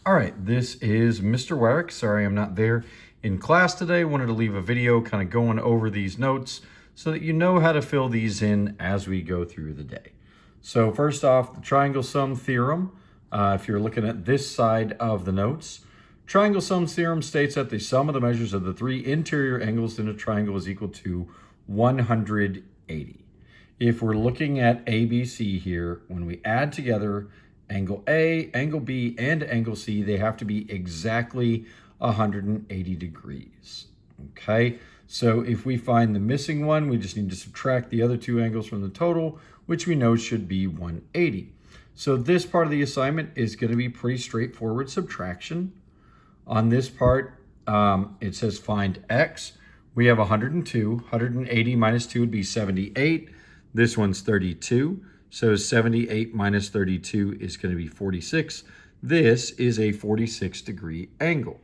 All right, this is Mr. Warwick. Sorry I'm not there in class today. Wanted to leave a video kind of going over these notes so that you know how to fill these in as we go through the day. So first off, the triangle sum theorem. If you're looking at this side of the notes, triangle sum theorem states that the sum of the measures of the three interior angles in a triangle is equal to 180. If we're looking at ABC here, when we add together angle A, angle B, and angle C, they have to be exactly 180 degrees. Okay, so if we find the missing one, we just need to subtract the other two angles from the total, which we know should be 180. So this part of the assignment is going to be pretty straightforward subtraction. On this part, it says find X. We have 102. 180 minus 2 would be 78. This one's 32. So 78 minus 32 is going to be 46. This is a 46-degree angle.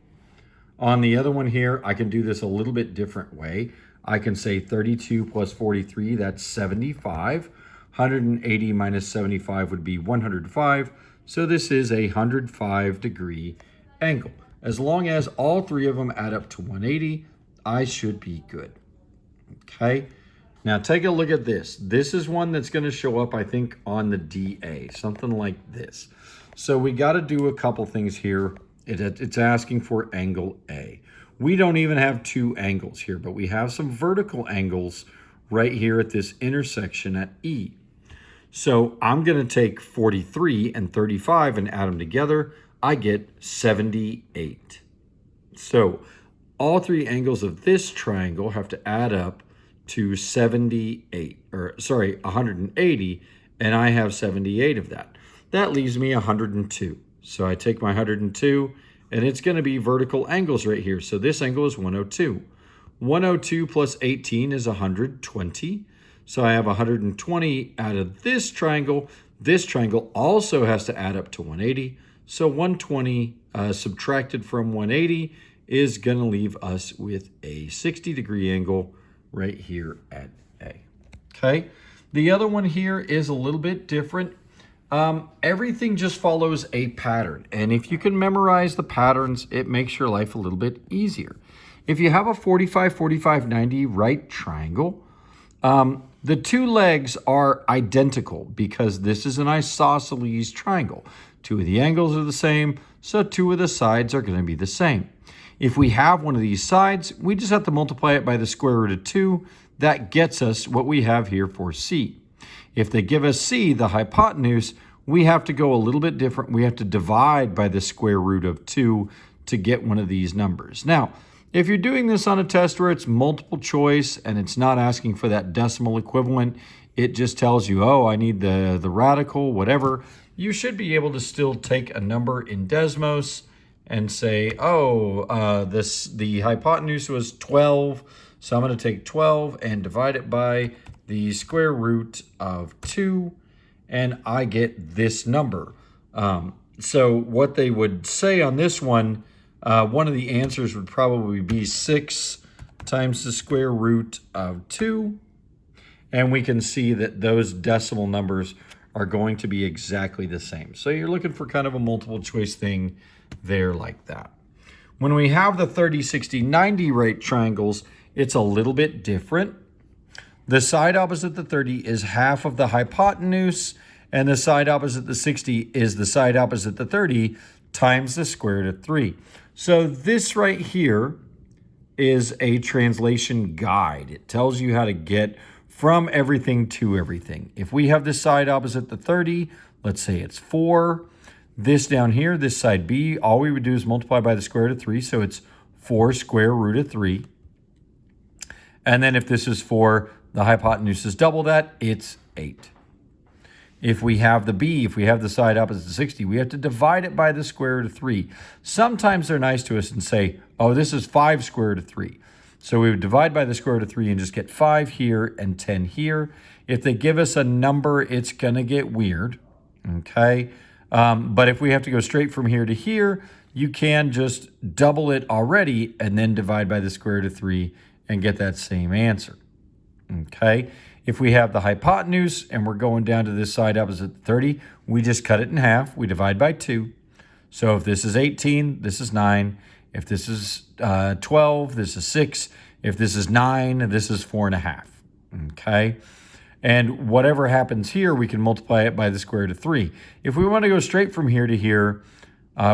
On the other one here, I can do this a little bit different way. I can say 32 plus 43, that's 75. 180 minus 75 would be 105. So this is a 105-degree angle. As long as all three of them add up to 180, I should be good. Okay. Now take a look at this. This is one that's going to show up, I think, on the DA, something like this. So we got to do a couple things here. It's asking for angle A. We don't even have two angles here, but we have some vertical angles right here at this intersection at E. So I'm going to take 43 and 35 and add them together. I get 78. So all three angles of this triangle have to add up to 180, and I have 78 of that. That leaves me 102. So I take my 102, and it's going to be vertical angles right here. So this angle is 102. 102 plus 18 is 120. So I have 120 out of this triangle. This triangle also has to add up to 180. So 120 subtracted from 180 is going to leave us with a 60-degree angle right here at A. Okay, the other one here is a little bit different. Everything just follows a pattern, and if you can memorize the patterns, it makes your life a little bit easier. If you have a 45, 45, 90 right triangle, the two legs are identical because this is an isosceles triangle. Two of the angles are the same, so two of the sides are going to be the same. If we have one of these sides, we just have to multiply it by the square root of 2. That gets us what we have here for C. If they give us C, the hypotenuse, we have to go a little bit different. We have to divide by the square root of 2 to get one of these numbers. Now, if you're doing this on a test where it's multiple choice and it's not asking for that decimal equivalent, it just tells you, oh, I need the radical, whatever. You should be able to still take a number in Desmos and say, oh, the hypotenuse was 12, so I'm going to take 12 and divide it by the square root of 2, and I get this number. So what they would say on this one of the answers would probably be 6 times the square root of 2, and we can see that those decimal numbers are going to be exactly the same. So you're looking for kind of a multiple choice thing there like that. When we have the 30, 60, 90 right triangles, it's a little bit different. The side opposite the 30 is half of the hypotenuse, and the side opposite the 60 is the side opposite the 30 times the square root of 3. So this right here is a translation guide. It tells you how to get from everything to everything. If we have the side opposite the 30, let's say it's 4. This down here, this side B, all we would do is multiply by the square root of 3, so it's 4 square root of 3. And then if this is 4, the hypotenuse is double that, it's 8. If we have the B, if we have the side opposite the 60, we have to divide it by the square root of 3. Sometimes they're nice to us and say, oh, this is 5 square root of 3. So we would divide by the square root of 3 and just get 5 here and 10 here. If they give us a number, it's going to get weird, okay? But if we have to go straight from here to here, you can just double it already and then divide by the square root of 3 and get that same answer, okay? If we have the hypotenuse and we're going down to this side opposite 30, we just cut it in half. We divide by 2. So if this is 18, this is 9. If this is 12, this is 6. If this is 9, this is 4.5. Okay? And whatever happens here, we can multiply it by the square root of 3. If we want to go straight from here to here,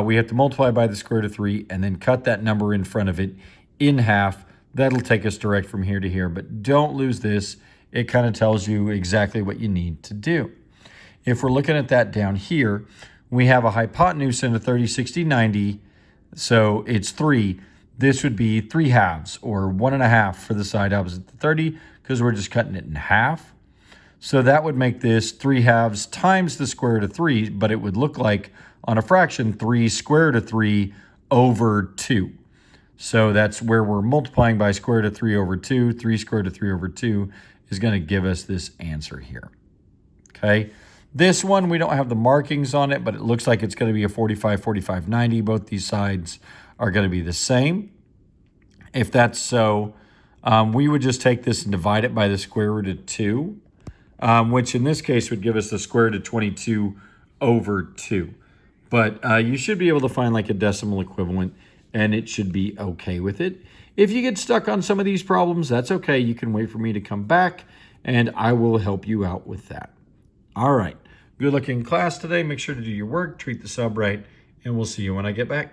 we have to multiply by the square root of 3 and then cut that number in front of it in half. That'll take us direct from here to here. But don't lose this. It kind of tells you exactly what you need to do. If we're looking at that down here, we have a hypotenuse in a 30, 60, 90. So it's 3. This would be 3 halves, or 1.5 for the side opposite the 30, because we're just cutting it in half. So that would make this 3 halves times the square root of 3, but it would look like on a fraction 3 square root of 3 over 2. So that's where we're multiplying by square root of 3 over 2. 3 square root of 3 over 2 is going to give us this answer here. Okay. This one, we don't have the markings on it, but it looks like it's going to be a 45, 45, 90. Both these sides are going to be the same. If that's so, we would just take this and divide it by the square root of 2, which in this case would give us the square root of 22 over 2. But you should be able to find like a decimal equivalent, and it should be okay with it. If you get stuck on some of these problems, that's okay. You can wait for me to come back, and I will help you out with that. All right. Good luck in class today. Make sure to do your work, treat the sub right, and we'll see you when I get back.